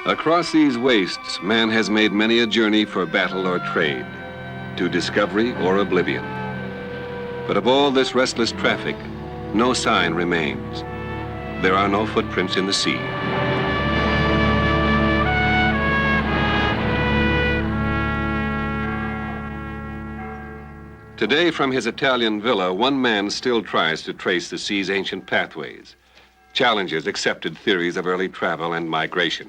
Across these wastes, man has made many a journey for battle or trade, to discovery or oblivion. But of all this restless traffic, no sign remains. There are no footprints in the sea. Today, from his Italian villa, one man still tries to trace the sea's ancient pathways, challenges accepted theories of early travel and migration.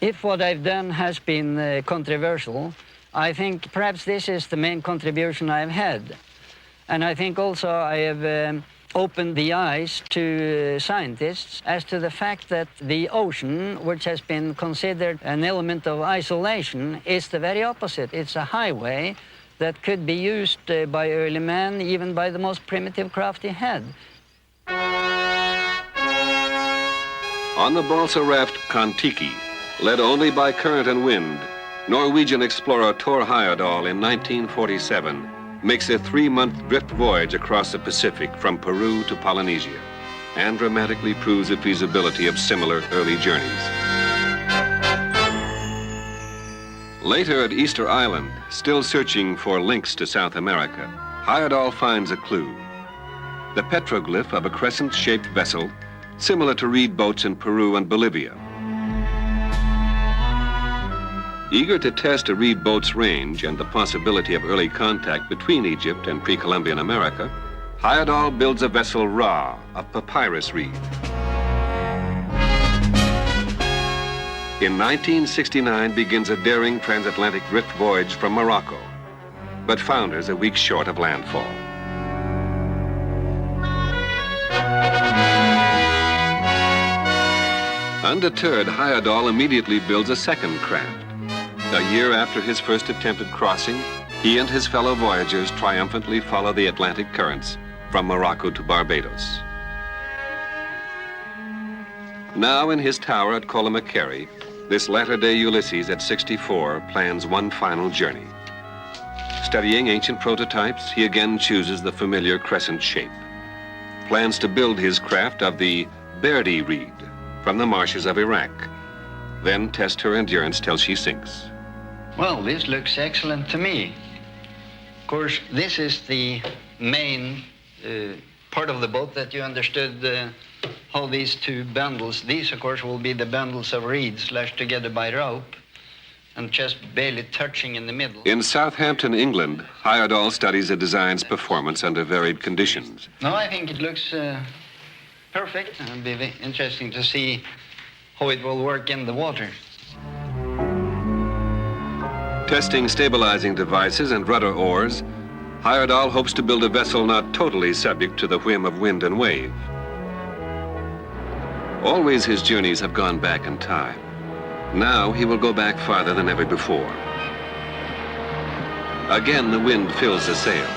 If what I've done has been controversial, I think perhaps this is the main contribution I've had. And I think also I have opened the eyes to scientists as to the fact that the ocean, which has been considered an element of isolation, is the very opposite. It's a highway that could be used by early man, even by the most primitive craft he had. On the balsa raft Kon-Tiki, led only by current and wind, Norwegian explorer Thor Heyerdahl in 1947 makes a 3-month drift voyage across the Pacific from Peru to Polynesia and dramatically proves the feasibility of similar early journeys. Later at Easter Island, still searching for links to South America, Heyerdahl finds a clue. The petroglyph of a crescent-shaped vessel similar to reed boats in Peru and Bolivia. Eager to test a reed boat's range and the possibility of early contact between Egypt and pre-Columbian America, Heyerdahl builds a vessel Ra of papyrus reed. In 1969 begins a daring transatlantic drift voyage from Morocco, but founders a week short of landfall. Undeterred, Heyerdahl immediately builds a second craft. A year after his first attempted crossing, he and his fellow voyagers triumphantly follow the Atlantic currents from Morocco to Barbados. Now in his tower at Colomacarry, this latter-day Ulysses at 64 plans one final journey. Studying ancient prototypes, he again chooses the familiar crescent shape. Plans to build his craft of the Berdi reed from the marshes of Iraq, then test her endurance till she sinks. Well, this looks excellent to me. Of course, this is the main part of the boat that you understood how these two bundles, these of course will be the bundles of reeds lashed together by rope and just barely touching in the middle. In Southampton, England, Heyerdahl studies a design's performance under varied conditions. No, I think it looks perfect. It'll be interesting to see how it will work in the water. Testing stabilizing devices and rudder oars, Heyerdahl hopes to build a vessel not totally subject to the whim of wind and wave. Always his journeys have gone back in time. Now he will go back farther than ever before. Again, the wind fills the sail,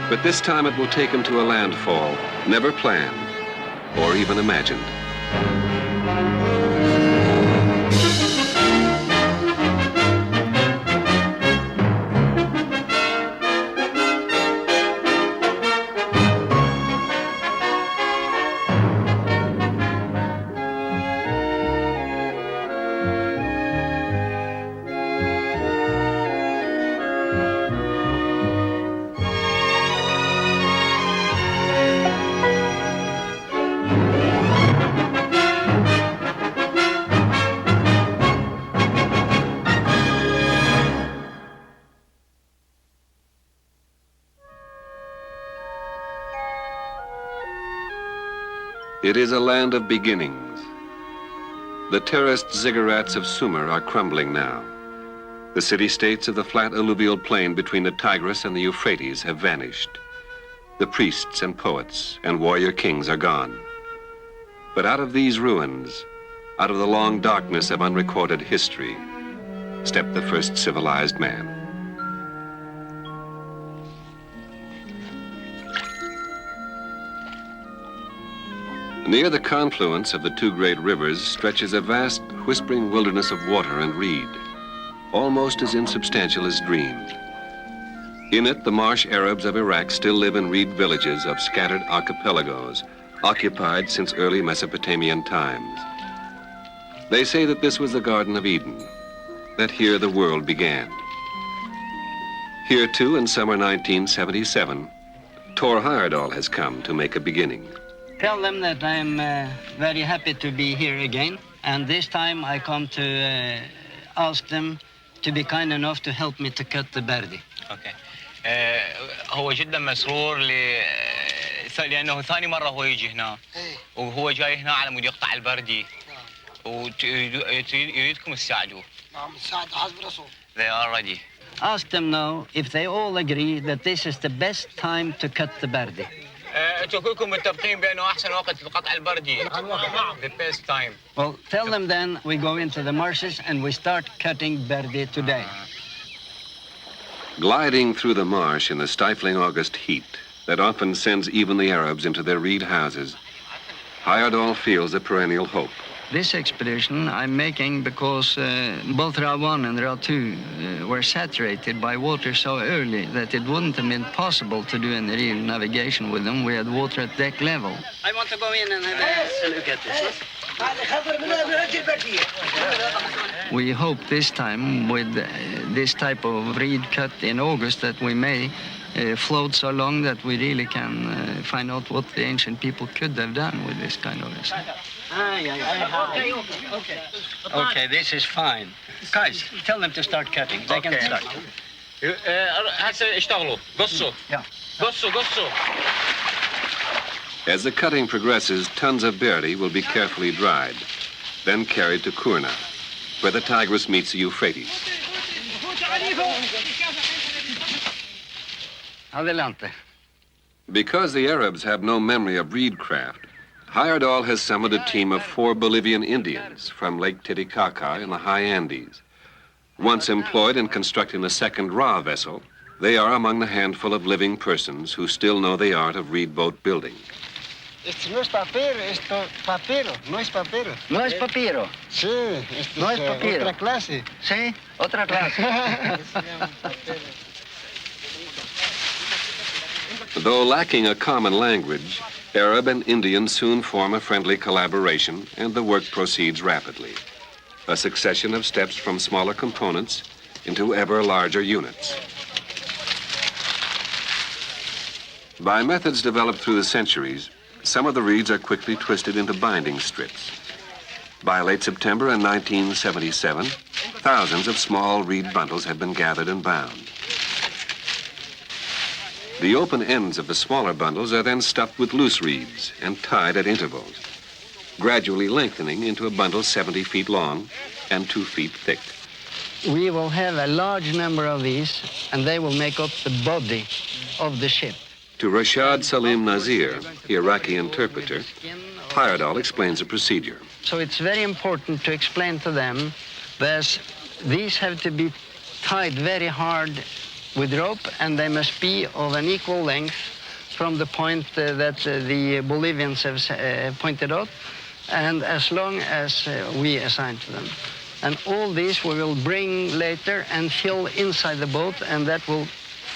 but this time it will take him to a landfall never planned or even imagined. It is a land of beginnings. The terraced ziggurats of Sumer are crumbling now. The city-states of the flat alluvial plain between the Tigris and the Euphrates have vanished. The priests and poets and warrior kings are gone. But out of these ruins, out of the long darkness of unrecorded history, stepped the first civilized man. Near the confluence of the two great rivers stretches a vast, whispering wilderness of water and reed, almost as insubstantial as dreamed. In it, the marsh Arabs of Iraq still live in reed villages of scattered archipelagos, occupied since early Mesopotamian times. They say that this was the Garden of Eden, that here the world began. Here, too, in summer 1977, Tor Heyerdahl has come to make a beginning. Tell them that I'm very happy to be here again, and this time I come to ask them to be kind enough to help me to cut the berdi. اوكي. هو جدا مسرور لانه ثاني مره هو يجي هنا وهو جاي هنا على مود يقطع البردي ويريدكم تساعدوه. نعم نساعد حسب الرسول. They are ready. Ask them now if they all agree that this is the best time to cut the berdi. انتوا كلكم متفقين بانه احسن وقت لقطع البردي. The best time. Well, tell them then we go into the marshes and we start cutting berdi today. Gliding through the marsh in the stifling August heat that often sends even the Arabs into their reed houses, Heyerdahl feels a perennial hope. This expedition I'm making because both Ra 1 and Ra 2 were saturated by water so early that it wouldn't have been possible to do any real navigation with them. We had water at deck level. I want to go in and have a look at this. We hope this time with this type of reed cut in August that we may float so long that we really can find out what the ancient people could have done with this kind of vessel. Okay, this is fine. Guys, tell them to start cutting. They can start. هسه اشتغلوا قصوا. Yeah. قصوا. As the cutting progresses, tons of berdi will be carefully dried, then carried to Kurna, where the Tigris meets the Euphrates. Adelante. Because the Arabs have no memory of reedcraft, Heyerdahl has summoned a team of 4 Bolivian Indians from Lake Titicaca in the high Andes. Once employed in constructing the second Ra vessel, they are among the handful of living persons who still know the art of reed boat building. Esto no es papiro, esto papiro, no es papiro. No es papiro. Sí, esto No es es papiro. otra clase. Sí, otra clase. Though lacking a common language, Arab and Indian soon form a friendly collaboration, and the work proceeds rapidly. A succession of steps from smaller components into ever larger units. By methods developed through the centuries, some of the reeds are quickly twisted into binding strips. By late September in 1977, thousands of small reed bundles had been gathered and bound. The open ends of the smaller bundles are then stuffed with loose reeds and tied at intervals, gradually lengthening into a bundle 70 feet long and 2 feet thick. We will have a large number of these, and they will make up the body of the ship. To Rashad Salim Nazir, the Iraqi interpreter, Heyerdahl explains the procedure. So it's very important to explain to them that these have to be tied very hard with rope, and they must be of an equal length from the point that the Bolivians have pointed out, and as long as we assign to them. And all these we will bring later and fill inside the boat, and that will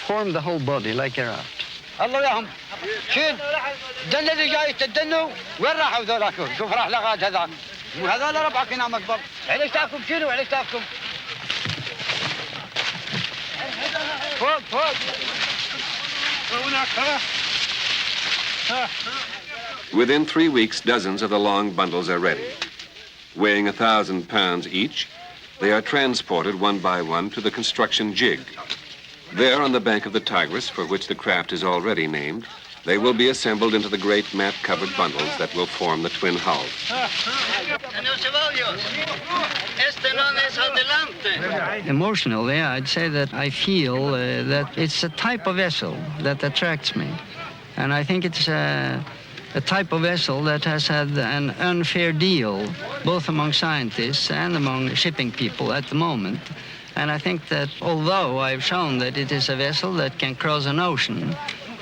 form the whole body like a raft. الله ياهم شيل الدنة اللي جاي تدنوا وين راحوا ذولاكم؟ شوف راح لغاد هذاك وهذول ربعك هنا مقبل عليش تاكم شيلوا عليش تاكم فوق هناك Within 3 weeks, dozens of the long bundles are ready. Weighing 1,000 pounds each, they are transported one by one to the construction jig. There, on the bank of the Tigris, for which the craft is already named, they will be assembled into the great mat-covered bundles that will form the twin hulls. Emotionally, I'd say that I feel that it's a type of vessel that attracts me. And I think it's a type of vessel that has had an unfair deal, both among scientists and among shipping people at the moment. And I think that although I've shown that it is a vessel that can cross an ocean,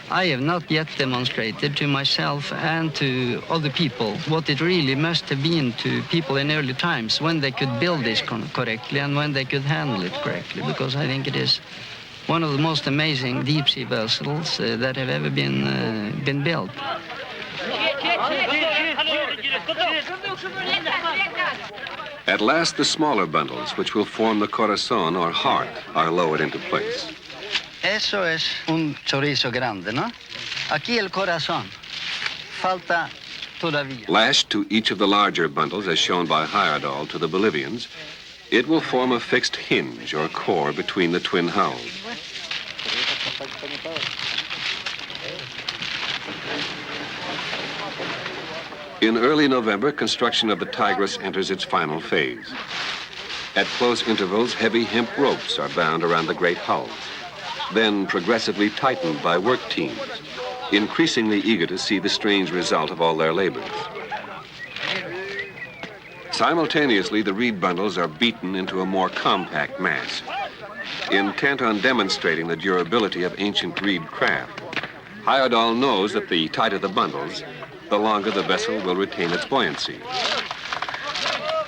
I have not yet demonstrated to myself and to other people what it really must have been to people in early times when they could build this correctly and when they could handle it correctly, because I think it is one of the most amazing deep-sea vessels that have ever been built. At last, the smaller bundles, which will form the corazon or heart, are lowered into place. Eso es un chorizo grande, ¿no? Aquí el corazón. Falta todavía. Lashed to each of the larger bundles, as shown by Heyerdahl to the Bolivians, it will form a fixed hinge or core between the twin hulls. In early November, construction of the Tigris enters its final phase. At close intervals, heavy hemp ropes are bound around the great hulls, then progressively tightened by work teams, increasingly eager to see the strange result of all their labors. Simultaneously, the reed bundles are beaten into a more compact mass, intent on demonstrating the durability of ancient reed craft. Heyerdahl knows that the tighter the bundles, the longer the vessel will retain its buoyancy.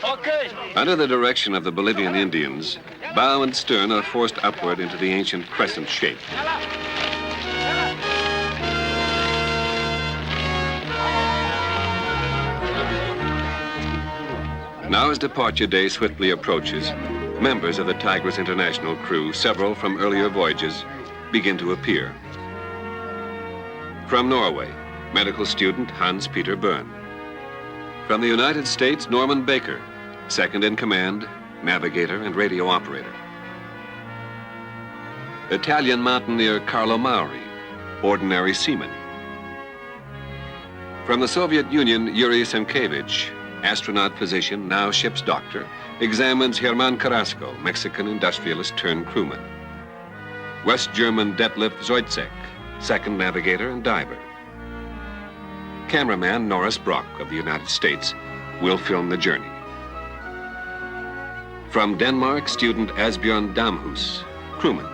Okay. Under the direction of the Bolivian Indians, bow and stern are forced upward into the ancient crescent shape. Now, as departure day swiftly approaches, members of the Tigris International crew, several from earlier voyages, begin to appear. From Norway, medical student Hans-Peter Bern. From the United States, Norman Baker, second in command, navigator, and radio operator. Italian mountaineer Carlo Mauri, ordinary seaman. From the Soviet Union, Yuri Semkevich, astronaut physician, now ship's doctor, examines Hermann Carrasco, Mexican industrialist turned crewman. West German Detlef Zoitzek, second navigator and diver. Cameraman Norris Brock of the United States will film the journey. From Denmark, student Asbjørn Damhus, crewman.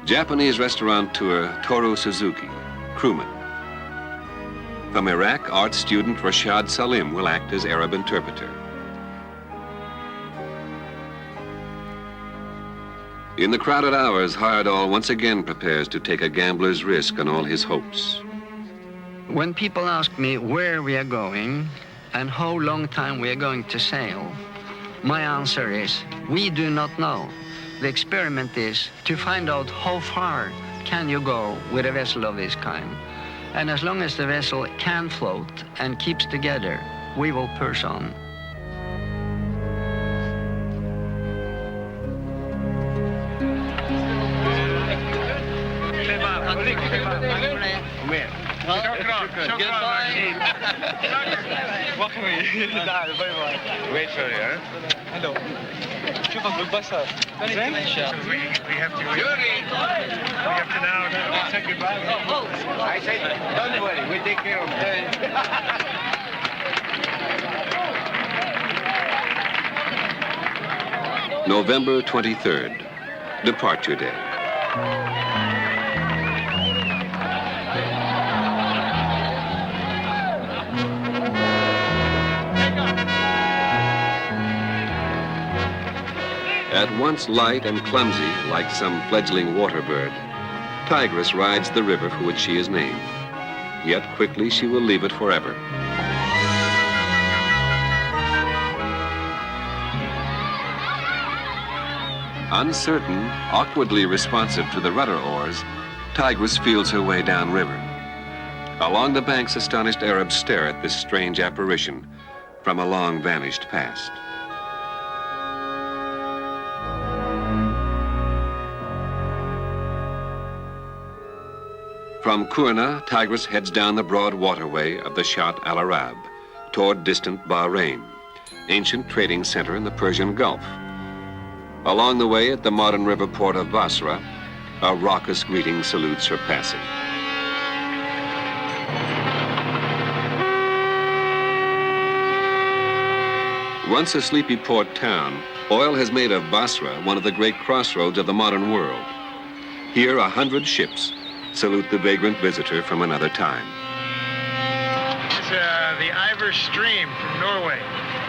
Japanese restaurateur Toru Suzuki, crewman. From Iraq, art student Rashad Salim will act as Arab interpreter. In the crowded hours, Heyerdahl once again prepares to take a gambler's risk on all his hopes. When people ask me where we are going and how long time we are going to sail, my answer is, we do not know. The experiment is to find out how far can you go with a vessel of this kind. And as long as the vessel can float and keeps together, we will push on. Wait for you, huh? Hello. شوفك بالبصر. We have to now say goodbye. I say, don't worry, we take care of it. November 23rd, departure day. At once light and clumsy, like some fledgling water bird, Tigris rides the river for which she is named. Yet quickly she will leave it forever. Uncertain, awkwardly responsive to the rudder oars, Tigris feels her way downriver. Along the banks, astonished Arabs stare at this strange apparition from a long-vanished past. From Kurna, Tigris heads down the broad waterway of the Shatt al-Arab toward distant Bahrain, ancient trading center in the Persian Gulf. Along the way at the modern river port of Basra, a raucous greeting salutes her passing. Once a sleepy port town, oil has made of Basra one of the great crossroads of the modern world. Here, 100 ships salute the vagrant visitor from another time. It's the Iver Stream from Norway.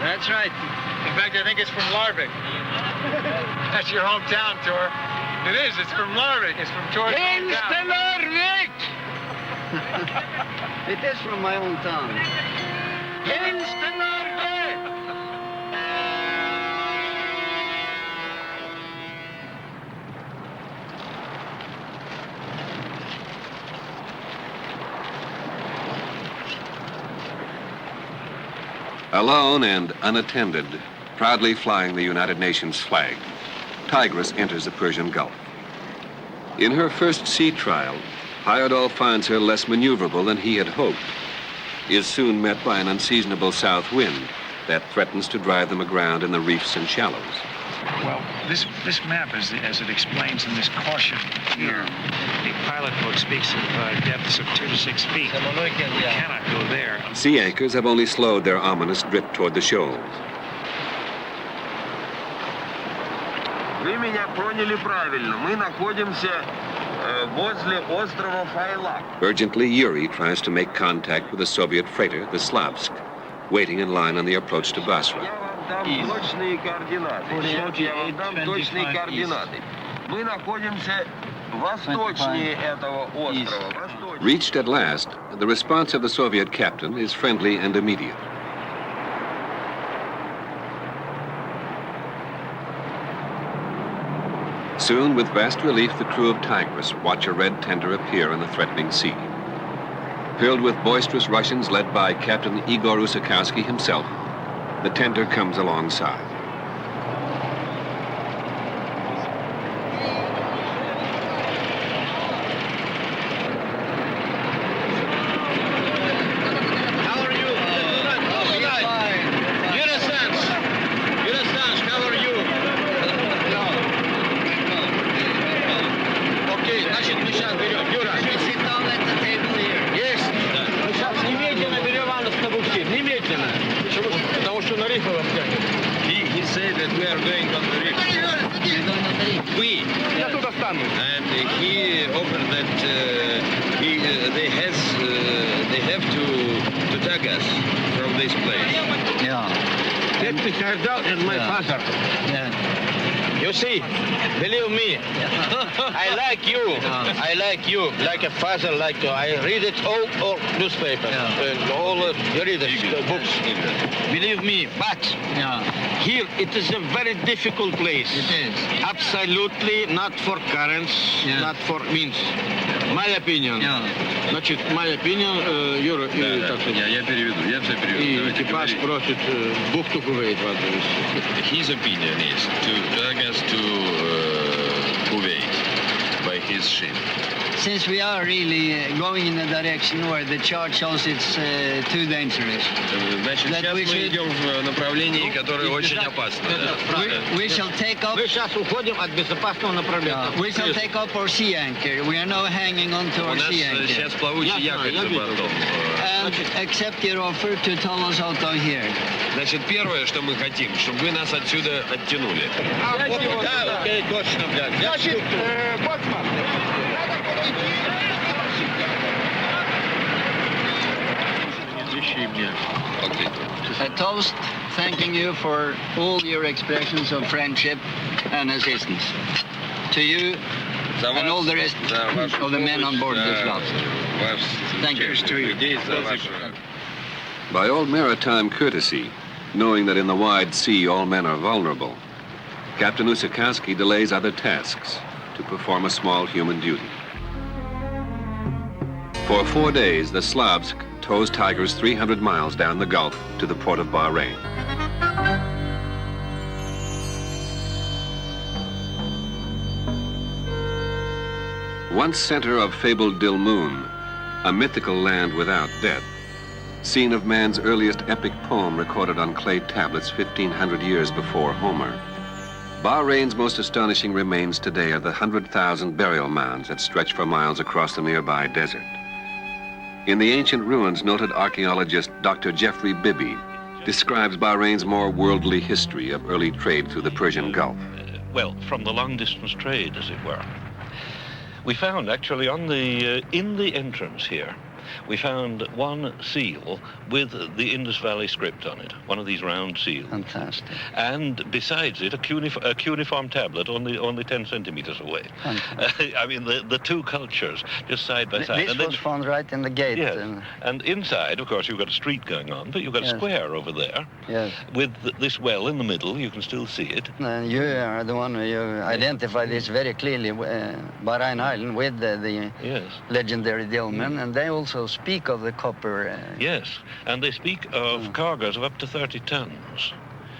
That's right. In fact, I think it's from Larvik. That's your hometown, Tor. It is. It's from Larvik. It's from Tor's hometown. Larvik! It is from my own town. Larvik! Alone and unattended, proudly flying the United Nations flag, Tigris enters the Persian Gulf. In her first sea trial, Heyerdahl finds her less maneuverable than he had hoped, is soon met by an unseasonable south wind that threatens to drive them aground in the reefs and shallows. Well, this map, as it explains in this caution here, the pilot book speaks of depths of 2 to 6 feet. You cannot go there. Sea anchors have only slowed their ominous drift toward the shoals. Вы меня поняли правильно. Мы находимся возле острова Файлак. Urgently, Yuri tries to make contact with the Soviet freighter, the Slavsk, waiting in line on the approach to Basra. Я вам дам точные координаты. Сейчас я вам дам точные координаты. Мы находимся восточнее этого острова. Восточнее. Reached at last, the response of the Soviet captain is friendly and immediate. Soon, with vast relief, the crew of Tigris watch a red tender appear in the threatening sea. Filled with boisterous Russians led by Captain Igor Usakowski himself, the tender comes alongside. He said that we are going on the reef. And he offered that they have to tag us from this place. Yeah. Let me carried out and my father. Yeah. You see, believe me, I like you. I like you, like a father, like I read it all newspaper, all you read it, books. Believe me, but here it is a very difficult place. It is. Absolutely not for currents, not for means. My opinion. Значит, my opinion, Я переведу, я все переведу. и Давайте экипаж говорить. просит бухту Кувейт. His opinion is to drag us to Kuwait by his ship. Since we are really going in a direction where the chart shows it's too dangerous, Значит, That сейчас we мы should- идем в направлении, которое очень опасно. Да. we shall take up. Мы сейчас уходим от безопасного направления. We shall take up our sea anchor. We are now hanging on to У our нас sea anchor. сейчас плавучий якорь за бортом. And accept your offer to tow us out of here. Значит, первое, что мы хотим, чтобы вы нас отсюда оттянули. Да, окей, точно, блядь. Значит, боцман. Окей. A toast thanking you for all your expressions of friendship and assistance. To you and all the rest of the men on board this last. Thank you. By all maritime courtesy, knowing that in the wide sea all men are vulnerable, Captain Usakowski delays other tasks to perform a small human duty. For 4 days, the Slavsk tows Tigris 300 miles down the Gulf to the port of Bahrain. Once center of fabled Dilmun, a mythical land without death, scene of man's earliest epic poem recorded on clay tablets 1,500 years before Homer, Bahrain's most astonishing remains today are the 100,000 burial mounds that stretch for miles across the nearby desert. In the ancient ruins, noted archaeologist Dr. Jeffrey Bibby describes Bahrain's more worldly history of early trade through the Persian Gulf. Well, from the long-distance trade, as it were. We found actually on the in the entrance here, we found one seal with the Indus Valley script on it, one of these round seals. Fantastic. And besides it, a cuneiform tablet only 10 centimeters away. I mean, the two cultures just side by side. This was found right in the gate. Yes. And inside, of course, you've got a street going on, but you've got a square over there. Yes. With this well in the middle, you can still see it. You are the one who identified this very clearly, Bahrain Island, with the Yes. legendary Dilmun, and they also also speak of the copper. Yes, and they speak of cargoes of up to 30 tons.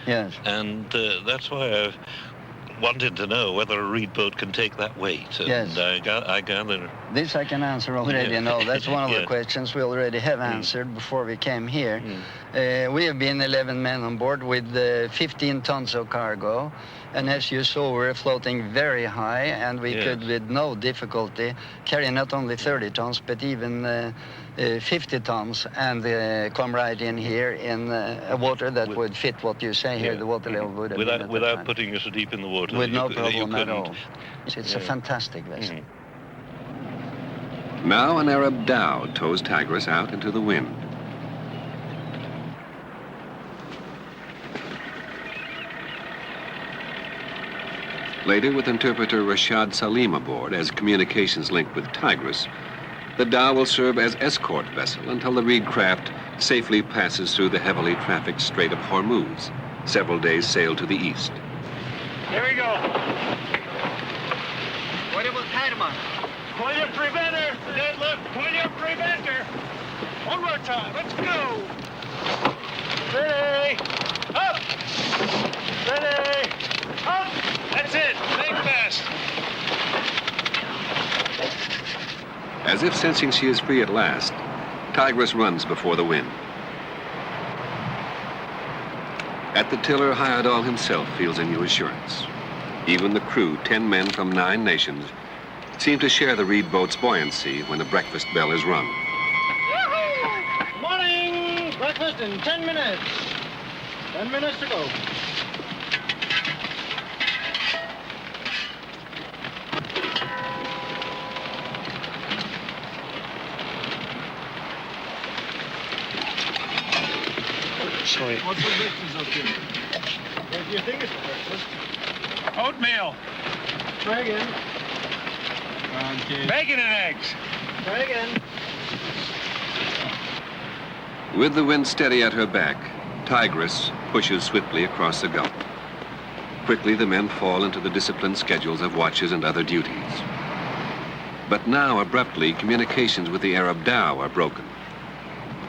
Yes. And that's why I wanted to know whether a reed boat can take that weight. And Yes. I gather... This I can answer already. Yeah. No, that's one of the Yes. questions we already have answered before we came here. We have been 11 men on board with 15 tons of cargo. And as you saw, we're floating very high, and we Yes. could, with no difficulty, carry not only 30 tons, but even 50 tons, and come right in here in a water that would fit what you say here, Yeah. the water level would have been at the Without time. putting you so deep in the water. With that no you cou- that you problem at couldn't. all. It's a fantastic vessel. Now an Arab dhow tows Tigris out into the wind. Later, with interpreter Rashad Salim aboard as communications link with Tigris, the dhow will serve as escort vessel until the reed craft safely passes through the heavily trafficked Strait of Hormuz, several days' sail to the east. Here we go. What about Herman? Pull your preventer. Deadlift. Pull your preventer. One more time. Let's go. Ready. Up. Ready. Up. That's it. Make fast. As if sensing she is free at last, Tigris runs before the wind. At the tiller, Hayadol himself feels a new assurance. Even the crew, 10 men from 9 nations, seem to share the reed boat's buoyancy when the breakfast bell is rung. Morning. Breakfast in 10 minutes. 10 minutes to go. Sorry. What's the breakfast up here? What do you think is breakfast? Oatmeal. Try again. Bacon and eggs. Try again. With the wind steady at her back, Tigris pushes swiftly across the Gulf. Quickly, the men fall into the disciplined schedules of watches and other duties. But now, abruptly, communications with the Arab dhow are broken.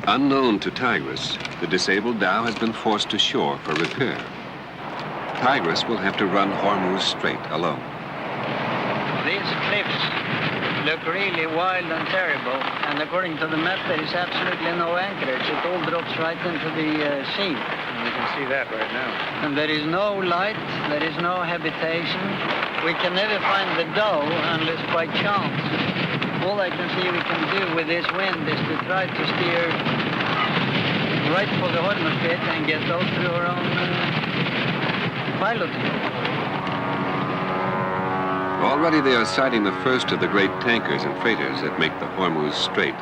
Unknown to Tigris, the disabled dhow has been forced to shore for repair. Tigris will have to run Hormuz Strait alone. These cliffs look really wild and terrible, and according to the map, there is absolutely no anchorage. It all drops right into the sea. You can see that right now. And there is no light, there is no habitation. We can never find the dhow unless by chance. All I can see we can do with this wind is to try to steer right for the Hormuz Strait and get out through our own piloting. Already they are sighting the first of the great tankers and freighters that make the Hormuz Strait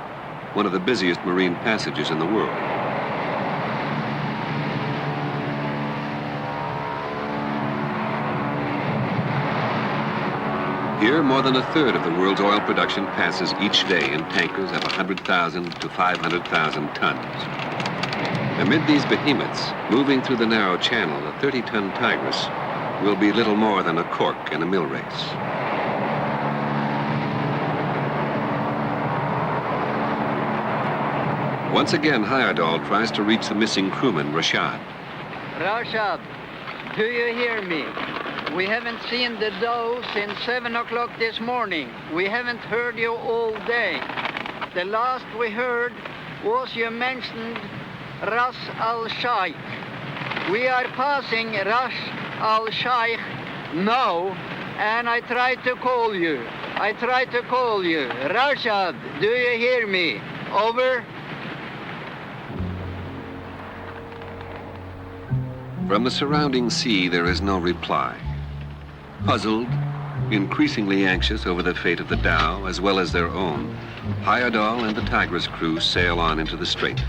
one of the busiest marine passages in the world. Here, more than a third of the world's oil production passes each day in tankers of 100,000 to 500,000 tons. Amid these behemoths, moving through the narrow channel, a 30-ton Tigris will be little more than a cork in a mill race. Once again, Hayadol tries to reach the missing crewman, Rashad. Rashad, do you hear me? We haven't seen the dhow since 7 o'clock this morning. We haven't heard you all day. The last we heard was you mentioned Ras al-Shaykh. We are passing Ras al-Shaykh now, and I tried to call you. Rashad, do you hear me? Over. From the surrounding sea, there is no reply. Puzzled, increasingly anxious over the fate of the dhow as well as their own, Hayadol and the Tigris crew sail on into the strait.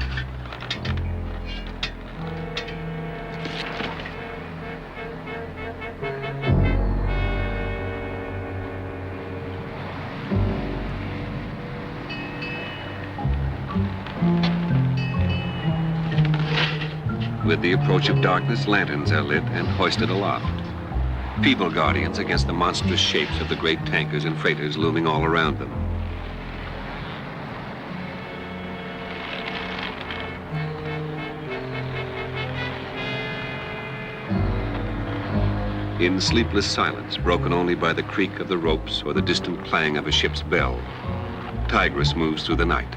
With the approach of darkness, lanterns are lit and hoisted aloft. Feeble guardians against the monstrous shapes of the great tankers and freighters looming all around them. In sleepless silence, broken only by the creak of the ropes or the distant clang of a ship's bell, Tigris moves through the night.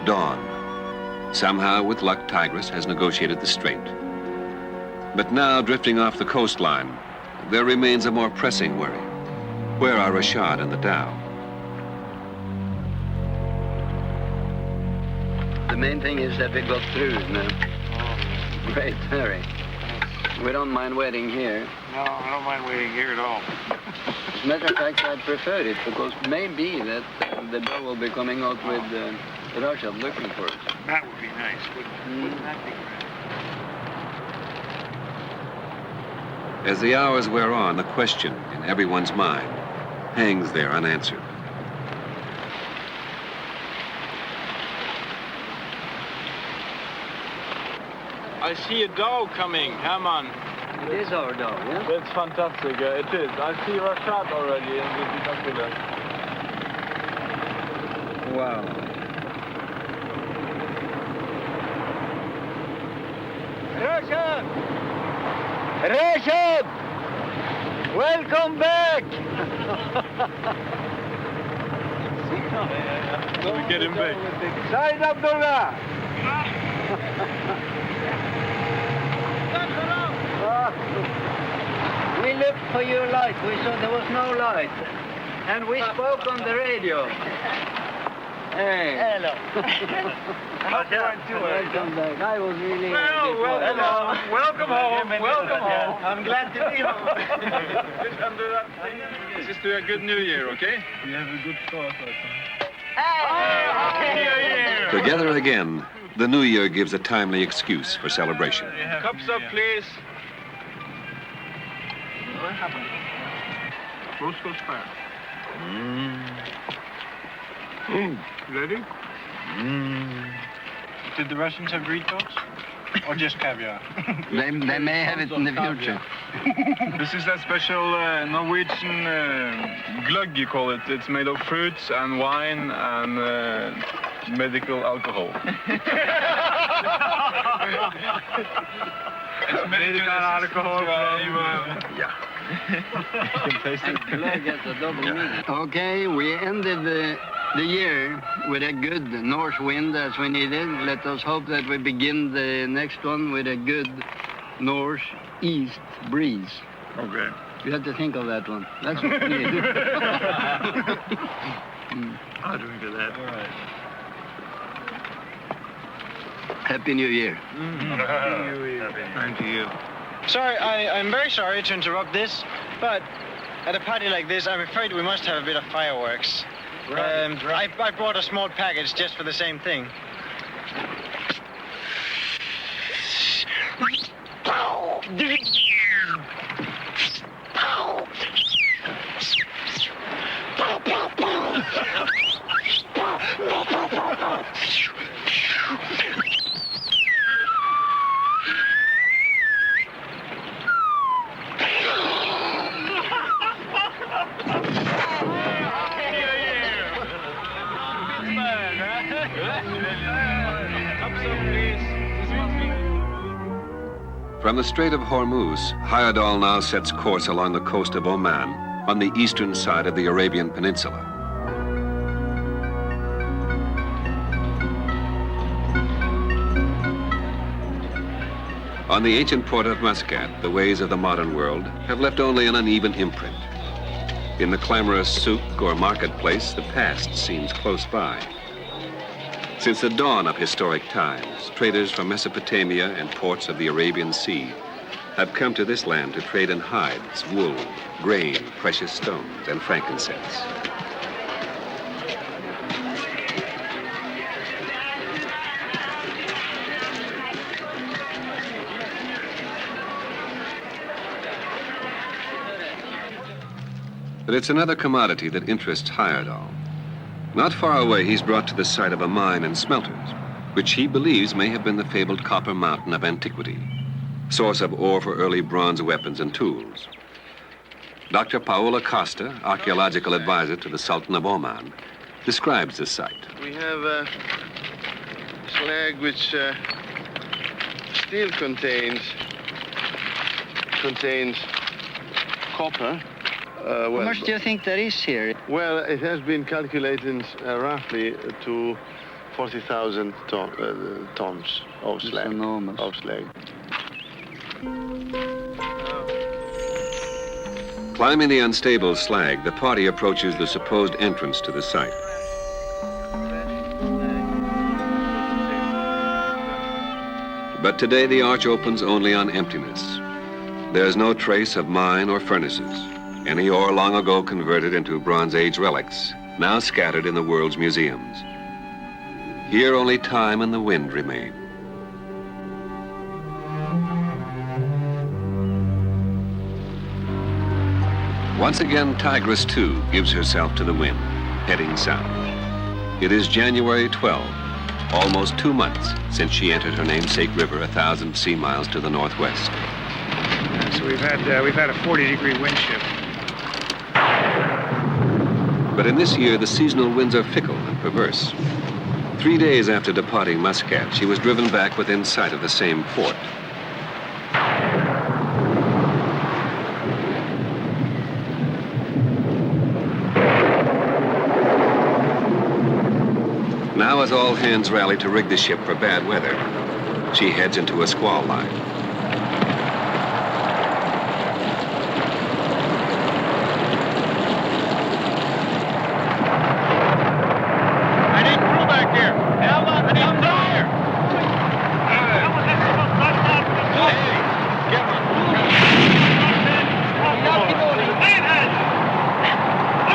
Dawn. Somehow, with luck, Tigris has negotiated the strait. But now, drifting off the coastline, there remains a more pressing worry. Where are Rashad and the dhow? The main thing is that we got through now. Great hurry. We don't mind waiting here. No, I don't mind waiting here at all. As a matter of fact, I prefer it because maybe that the boat will be coming out with Rashad looking for us. That would be nice, wouldn't that be great? As the hours wear on, the question in everyone's mind hangs there unanswered. I see a dhow coming, Herman. It is our dhow, yeah? That's fantastic, it is. I see Rashad already in the binoculars. Wow. Rashad! Rashad! Welcome back! We get him back. Said Abdullah! We looked for your light. We saw there was no light. And we spoke on the radio. Hey. Hello. Welcome back. I was really welcome home. Welcome home. Welcome home. I'm glad to be home. Let's just do a good New Year, okay? You have a good start. Hey! New Year! Together again, the New Year gives a timely excuse for celebration. Cups up, please. Roscoe's fire. Ready? Did the Russians have Greek dogs? Or just caviar? They may have it in the future. This is a special Norwegian gløgg, you call it. It's made of fruits and wine and medical alcohol. It's medical alcohol. Yeah. You can taste it. Okay, we ended the year with a good north wind as we needed. Let us hope that we begin the next one with a good northeast breeze. Okay. You have to think of that one. That's what we need. I'll drink of that. All right. Happy New Year. Happy New Year. Thank you. Sorry, I'm very sorry to interrupt this, but at a party like this, I'm afraid we must have a bit of fireworks. Right. I brought a small package just for the same thing. From the Strait of Hormuz, Heyerdahl now sets course along the coast of Oman on the eastern side of the Arabian Peninsula. On the ancient port of Muscat, the ways of the modern world have left only an uneven imprint. In the clamorous souk or marketplace, the past seems close by. Since the dawn of historic times, traders from Mesopotamia and ports of the Arabian Sea have come to this land to trade in hides, wool, grain, precious stones, and frankincense. But it's another commodity that interests Heyerdahl. Not far away, he's brought to the site of a mine and smelters, which he believes may have been the fabled Copper Mountain of antiquity, source of ore for early bronze weapons and tools. Dr. Paola Costa, archaeological advisor to the Sultan of Oman, describes this site. We have a slag which still contains copper. How much do you think there is here? Well, it has been calculated roughly to 40,000 tons of slag. It's enormous. Of slag. Climbing the unstable slag, the party approaches the supposed entrance to the site. But today the arch opens only on emptiness. There's no trace of mine or furnaces. Any ore long ago converted into Bronze Age relics, now scattered in the world's museums. Here only time and the wind remain. Once again, Tigris, too, gives herself to the wind, heading south. It is January 12, almost 2 months since she entered her namesake river 1,000 sea miles to the northwest. So we've had a 40-degree wind shift. But in this year, the seasonal winds are fickle and perverse. 3 days after departing Muscat, she was driven back within sight of the same port. Now, as all hands rally to rig the ship for bad weather, she heads into a squall line. I need crew back here. I need crew here. Hey, get one.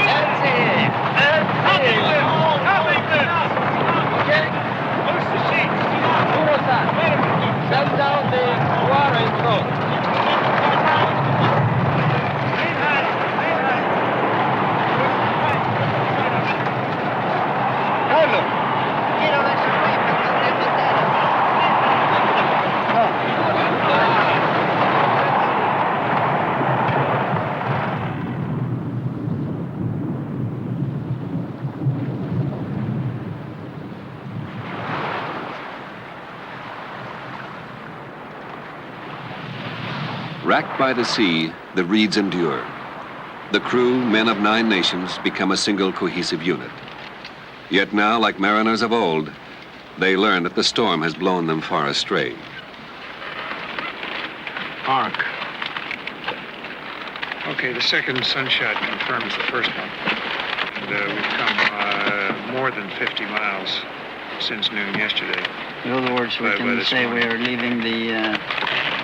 That's it. Send down the water in front. Racked by the sea, the reeds endure. The crew, men of 9 nations, become a single cohesive unit. Yet now, like mariners of old, they learn that the storm has blown them far astray. Arc. Okay, the second sunshot confirms the first one. And we've come more than 50 miles since noon yesterday. In other words, we can say we are leaving the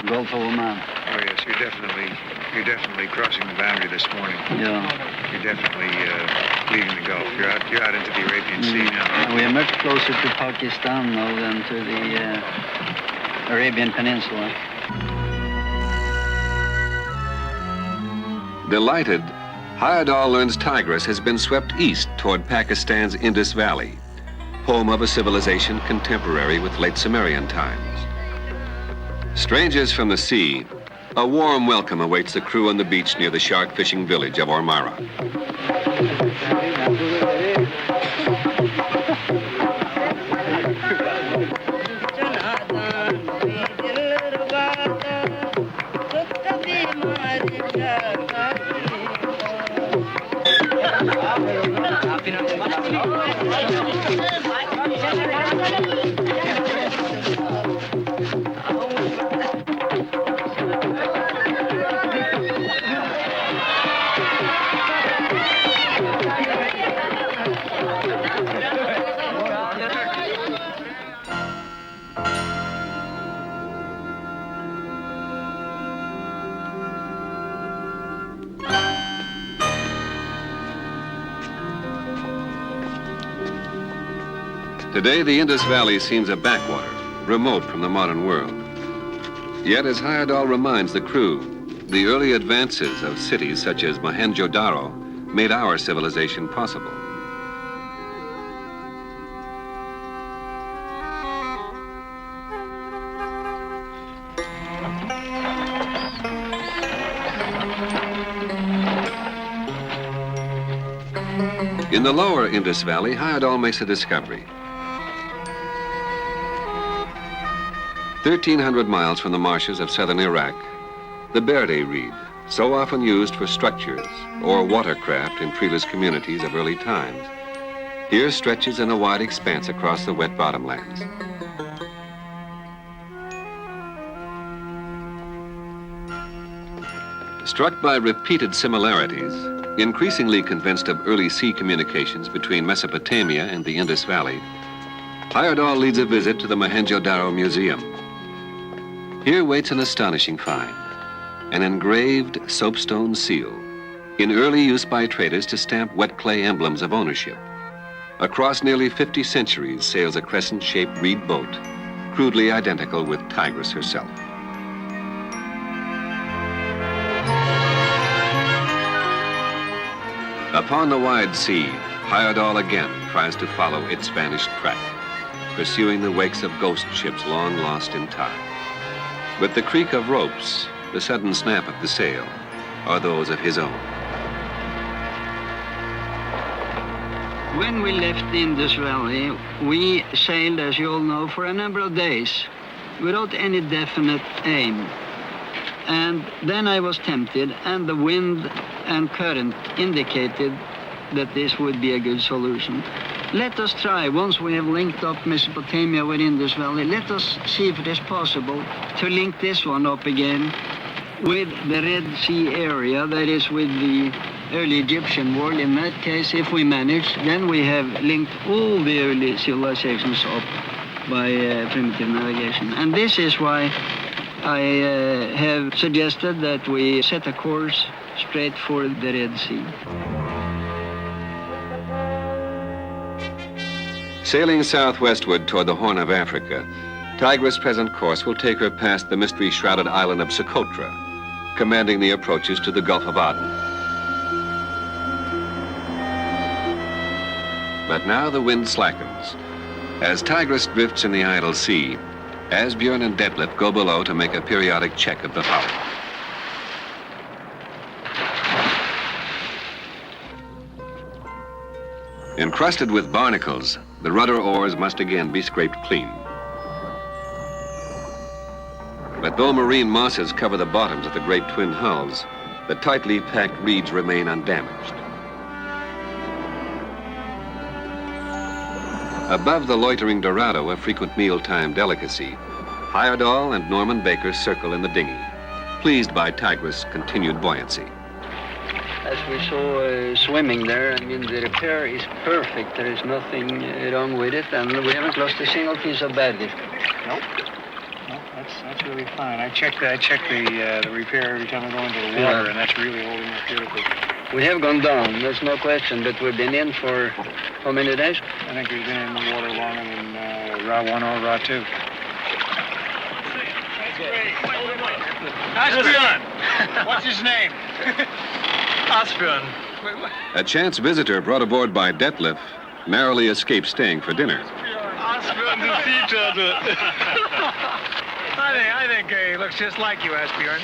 Gulf of Oman. Oh yes, you're definitely crossing the boundary this morning. Yeah. You're definitely leaving the Gulf. You're out into the Arabian Sea now. We are much closer to Pakistan now than to the Arabian Peninsula. Delighted, Hayadol learns Tigris has been swept east toward Pakistan's Indus Valley, home of a civilization contemporary with late Sumerian times. Strangers from the sea, a warm welcome awaits the crew on the beach near the shark fishing village of Ormara. Today, the Indus Valley seems a backwater, remote from the modern world. Yet, as Hayadol reminds the crew, the early advances of cities such as Mohenjo-Daro made our civilization possible. In the lower Indus Valley, Heyerdahl makes a discovery. 1,300 miles from the marshes of southern Iraq, the Berde reed, so often used for structures or watercraft in treeless communities of early times, here stretches in a wide expanse across the wet bottomlands. Struck by repeated similarities, increasingly convinced of early sea communications between Mesopotamia and the Indus Valley, Heyerdahl leads a visit to the Mohenjo-Daro Museum. Here waits an astonishing find, an engraved soapstone seal, in early use by traders to stamp wet clay emblems of ownership. Across nearly 50 centuries sails a crescent-shaped reed boat, crudely identical with Tigris herself. Upon the wide sea, Heyerdahl again tries to follow its vanished track, pursuing the wakes of ghost ships long lost in time. But the creak of ropes, the sudden snap of the sail, are those of his own. When we left the Indus Valley, we sailed, as you all know, for a number of days without any definite aim. And then I was tempted, and the wind and current indicated that this would be a good solution. Let us try, once we have linked up Mesopotamia with Indus Valley, let us see if it is possible to link this one up again with the Red Sea area, that is with the early Egyptian world. In that case, if we manage, then we have linked all the early civilizations up by primitive navigation. And this is why I have suggested that we set a course straight for the Red Sea. Sailing southwestward toward the Horn of Africa, Tigris' present course will take her past the mystery-shrouded island of Socotra, commanding the approaches to the Gulf of Aden. But now the wind slackens. As Tigris drifts in the idle sea, Asbjørn and Detlef go below to make a periodic check of the hull. Encrusted with barnacles, the rudder oars must again be scraped clean. But though marine mosses cover the bottoms of the great twin hulls, the tightly packed reeds remain undamaged. Above the loitering Dorado, a frequent mealtime delicacy, Heyerdahl and Norman Baker circle in the dinghy, pleased by Tigris' continued buoyancy. As we saw swimming there, I mean, the repair is perfect. There is nothing wrong with it, and we haven't lost a single piece of baggage. Nope. No, that's really fine. I check the repair every time I go into the water, and that's really holding up beautifully. We have gone down, there's no question, but we've been in for how many days? I think we've been in the water longer than Route 1 or Route 2. Asbjørn! What's his name? Asbjørn. A chance visitor brought aboard by Detlef narrowly escaped staying for dinner. Asbjørn the sea turtle. I think he looks just like you, Asbjørn.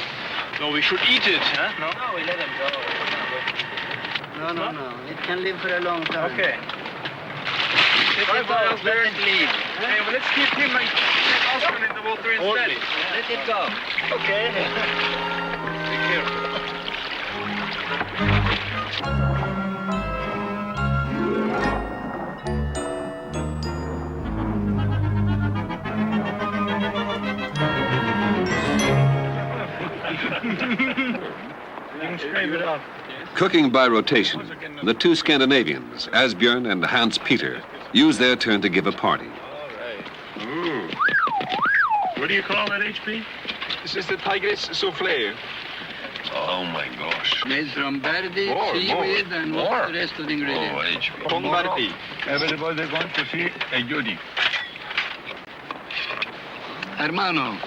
No, we should eat it, huh? No, we let him go. No. It can live for a long time. Okay. Let it leave. Hey, well, let's keep him and Asbjørn in the water instead. Let it go. Okay. Be careful. Scrape it off. Cooking by rotation, the two Scandinavians, Asbjørn and Hans Peter, use their turn to give a party. What do you call that, HP? This is the Tigris souffle. Oh my gosh. Made from Berde, seaweed, and what's the rest of the ingredients? Tongarpi. Everybody going to see a Judy. Hermano,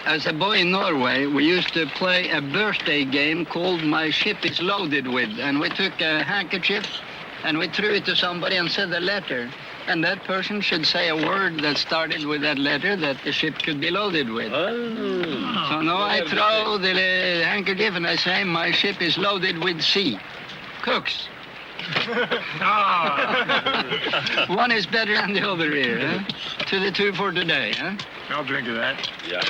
as a boy in Norway, we used to play a birthday game called My Ship is Loaded With, and we took a handkerchief and we threw it to somebody and said a letter, and that person should say a word that started with that letter that the ship could be loaded with. So now I throw the handkerchief and I say, my ship is loaded with sea. Cooks. One is better than the other here, huh? To the two for today, huh? I'll drink of that. Yeah.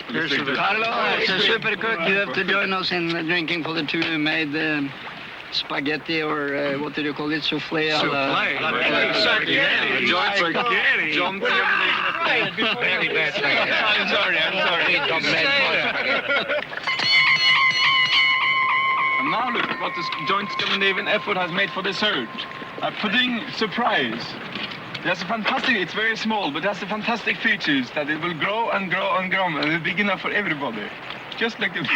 Here's to the... Carlo, as a super cook, you have to join us in drinking for the two who made spaghetti, or what do you call it, souffle? Spaghetti. Very bad spaghetti. I'm sorry. And now look at what this joint Scandinavian effort has made for dessert. A pudding surprise. That's fantastic. It's very small, but that's the fantastic features that it will grow and grow and grow, and it'll be big enough for everybody. Just like this.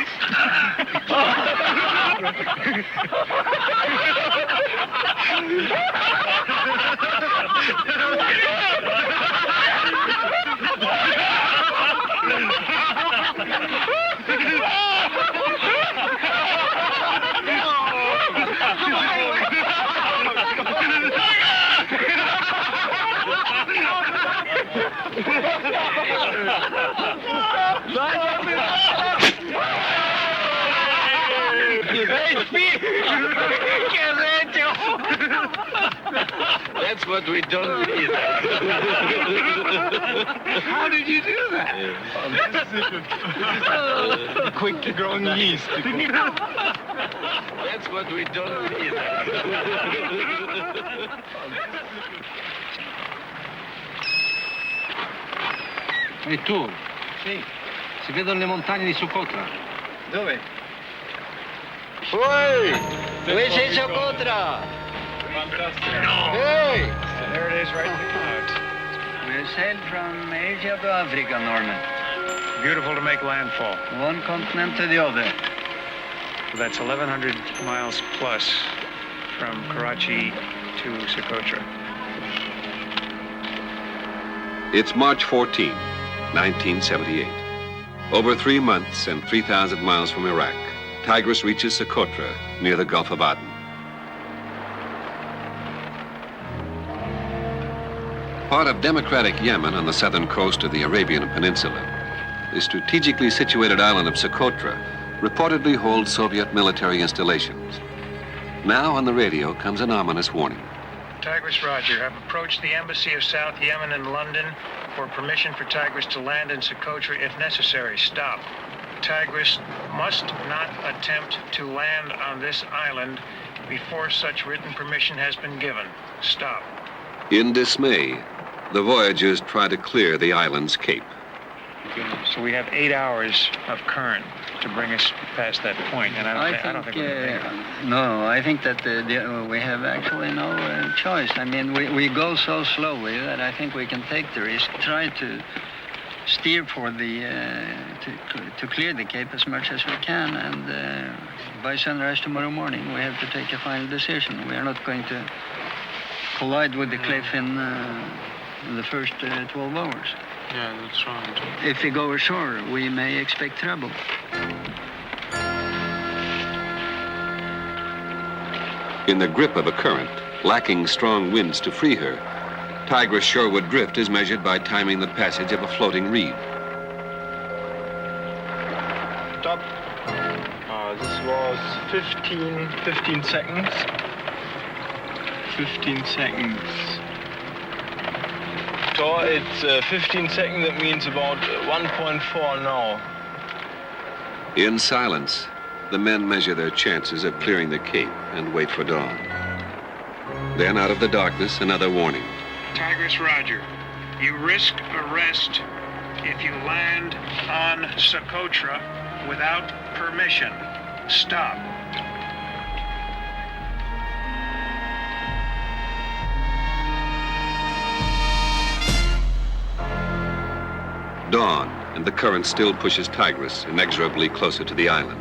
That's what we don't need. How did you do that? Quickly growing yeast. That's what we don't need. E tu? Sì. Si vedono le montagne di Socotra. Dove? Which is Socotra? Hey! There it is, right in the clouds. We sailed from Asia to Africa, Norman. Beautiful to make landfall. One continent to the other. So that's 1,100 miles plus from Karachi to Socotra. It's March 14, 1978. Over 3 months and 3,000 miles from Iraq, Tigris reaches Socotra near the Gulf of Aden. Part of democratic Yemen on the southern coast of the Arabian Peninsula, the strategically situated island of Socotra reportedly holds Soviet military installations. Now on the radio comes an ominous warning. Tigris, Roger. I've approached the Embassy of South Yemen in London for permission for Tigris to land in Socotra if necessary. Stop. Tigris must not attempt to land on this island before such written permission has been given. Stop. In dismay, the voyagers try to clear the island's cape. So we have 8 hours of current to bring us past that point, and I don't think we're no, I think that we have actually no choice. I mean, we go so slowly that I think we can take the risk, try to steer for the to clear the cape as much as we can, and by sunrise tomorrow morning we have to take a final decision. We are not going to collide with the cliff in the first 12 hours. Yeah, that's right. If we go ashore, we may expect trouble. In the grip of a current, lacking strong winds to free her, Tigris shoreward drift is measured by timing the passage of a floating reed. Stop. This was 15 seconds. 15 seconds. So it's 15 seconds, that means about 1.4 now. In silence, the men measure their chances of clearing the cape and wait for dawn. Then out of the darkness, another warning. Tigris, Roger. You risk arrest if you land on Socotra without permission. Stop. Dawn, and the current still pushes Tigris inexorably closer to the island.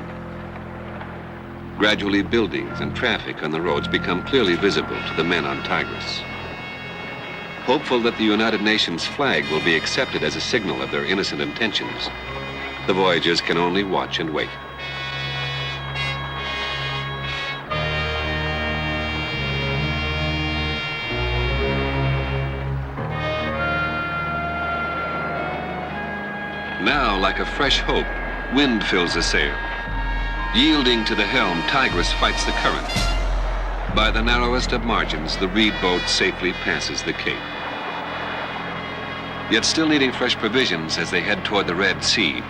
Gradually, buildings and traffic on the roads become clearly visible to the men on Tigris. Hopeful that the United Nations flag will be accepted as a signal of their innocent intentions, the voyagers can only watch and wait. Now, like a fresh hope, wind fills the sail. Yielding to the helm, Tigris fights the current. By the narrowest of margins, the reed boat safely passes the cape. Yet still needing fresh provisions as they head toward the Red Sea,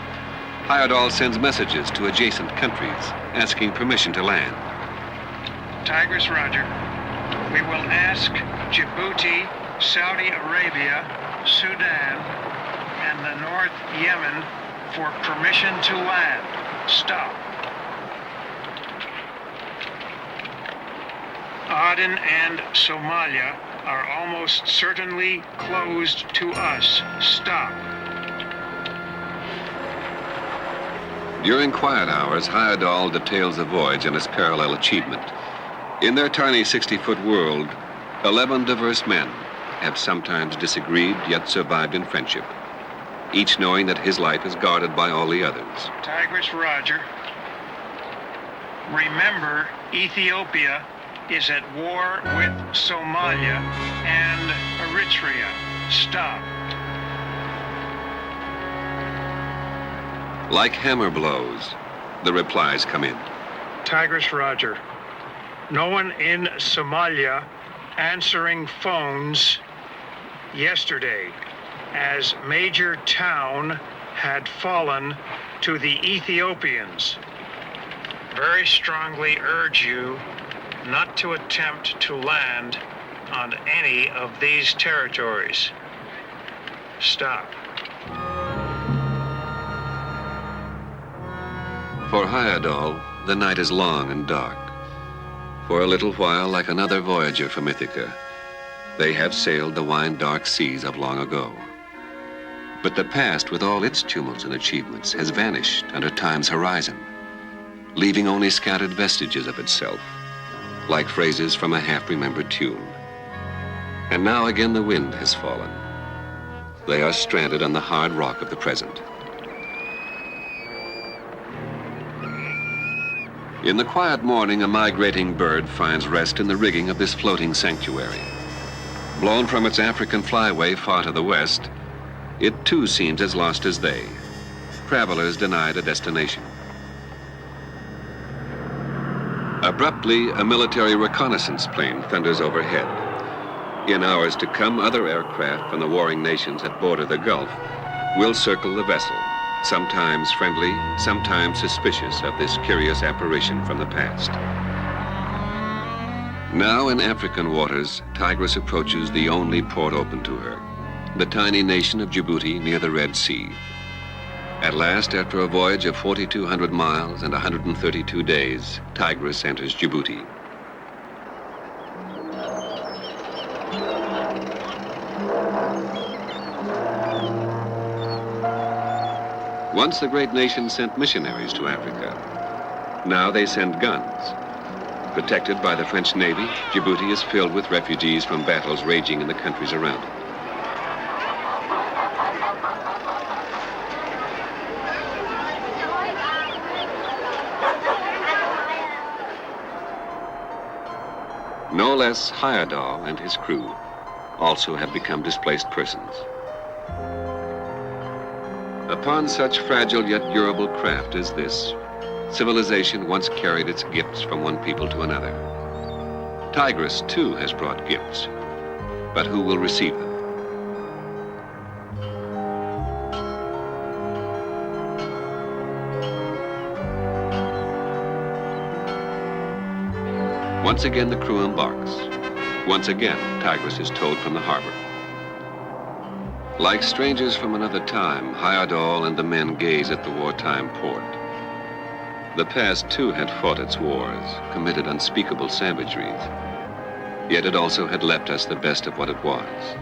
Heyerdahl sends messages to adjacent countries, asking permission to land. Tigris, roger. We will ask Djibouti, Saudi Arabia, Sudan, and the North Yemen for permission to land. Stop. Aden and Somalia are almost certainly closed to us. Stop. During quiet hours, Heyerdahl details the voyage and its parallel achievement. In their tiny 60-foot world, 11 diverse men have sometimes disagreed, yet survived in friendship, each knowing that his life is guarded by all the others. Tigris, roger. Remember, Ethiopia is at war with Somalia and Eritrea. Stop. Like hammer blows, the replies come in. Tigris, roger. No one in Somalia answering phones yesterday, as major town had fallen to the Ethiopians. Very strongly urge you not to attempt to land on any of these territories. Stop. For Heyerdahl, the night is long and dark. For a little while, like another voyager from Ithaca, they have sailed the wine-dark seas of long ago. But the past, with all its tumults and achievements, has vanished under time's horizon, leaving only scattered vestiges of itself, like phrases from a half-remembered tune. And now again the wind has fallen. They are stranded on the hard rock of the present. In the quiet morning, a migrating bird finds rest in the rigging of this floating sanctuary. Blown from its African flyway far to the west, it too seems as lost as they, travelers denied a destination. Abruptly, a military reconnaissance plane thunders overhead. In hours to come, other aircraft from the warring nations that border the Gulf will circle the vessel, sometimes friendly, sometimes suspicious of this curious apparition from the past. Now in African waters, Tigris approaches the only port open to her, the tiny nation of Djibouti near the Red Sea. At last, after a voyage of 4,200 miles and 132 days, Tigris enters Djibouti. Once the great nation sent missionaries to Africa. Now they send guns. Protected by the French Navy, Djibouti is filled with refugees from battles raging in the countries around it. No less, Heyerdahl and his crew also have become displaced persons. Upon such fragile yet durable craft as this, civilization once carried its gifts from one people to another. Tigris, too, has brought gifts, but who will receive them? Once again, the crew embarks. Once again, Tigris is towed from the harbor. Like strangers from another time, Heyerdahl and the men gaze at the wartime port. The past, too, had fought its wars, committed unspeakable savageries. Yet it also had left us the best of what it was.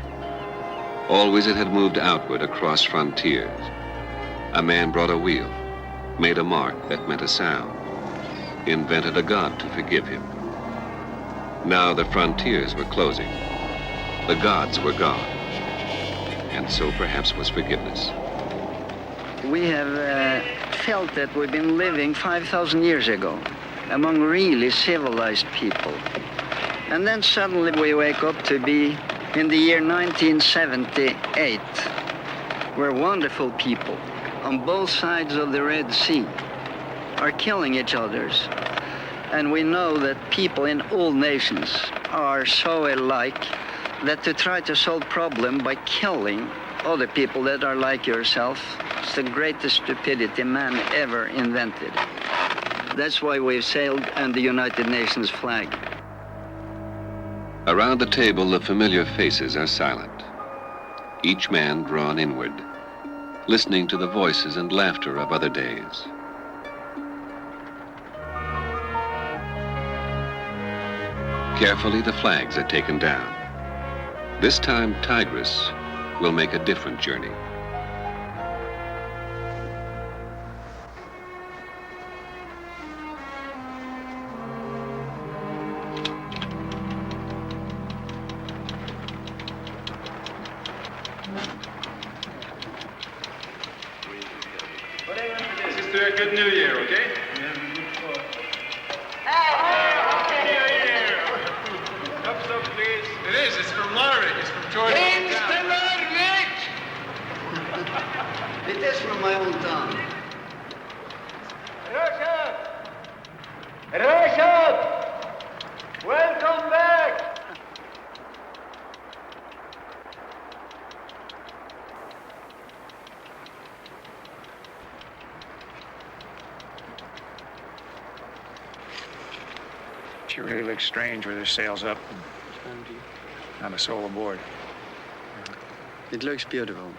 Always it had moved outward across frontiers. A man brought a wheel, made a mark that meant a sound, invented a god to forgive him. Now the frontiers were closing. The gods were gone. And so perhaps was forgiveness. We have felt that we've been living 5,000 years ago among really civilized people. And then suddenly we wake up to be in the year 1978, where wonderful people on both sides of the Red Sea are killing each other. And we know that people in all nations are so alike that to try to solve problem by killing other people that are like yourself is the greatest stupidity man ever invented. That's why we've sailed under the United Nations flag. Around the table, the familiar faces are silent, each man drawn inward, listening to the voices and laughter of other days. Carefully, the flags are taken down. This time, Tigris will make a different journey. Just do a good New Year, okay? Stop, please. It is. It's from Larvik. It's from Jordan. It is from my own town. Rashad! Welcome back! She really looks strange with her sails up and not a soul aboard. It looks beautiful.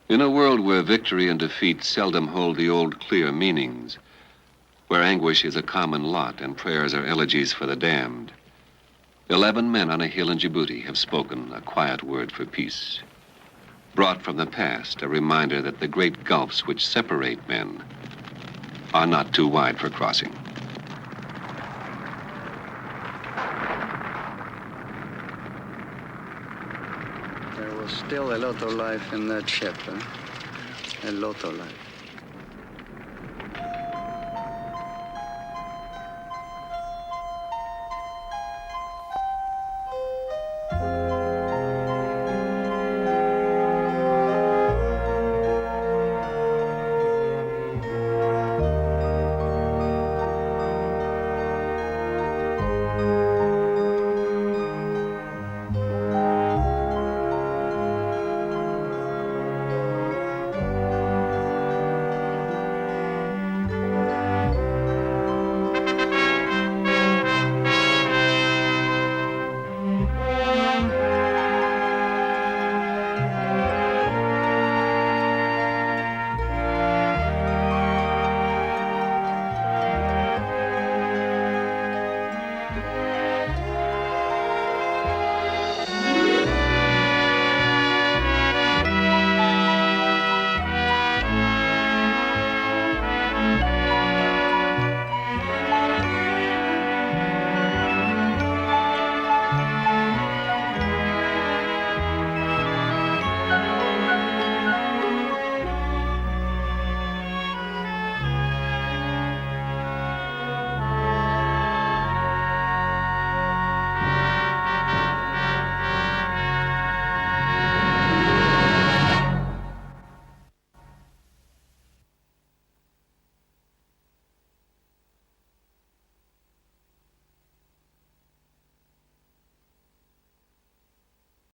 In a world where victory and defeat seldom hold the old clear meanings, where anguish is a common lot and prayers are elegies for the damned, 11 men on a hill in Djibouti have spoken a quiet word for peace. Brought from the past, a reminder that the great gulfs which separate men are not too wide for crossing. There was still a lot of life in that ship, huh? A lot of life.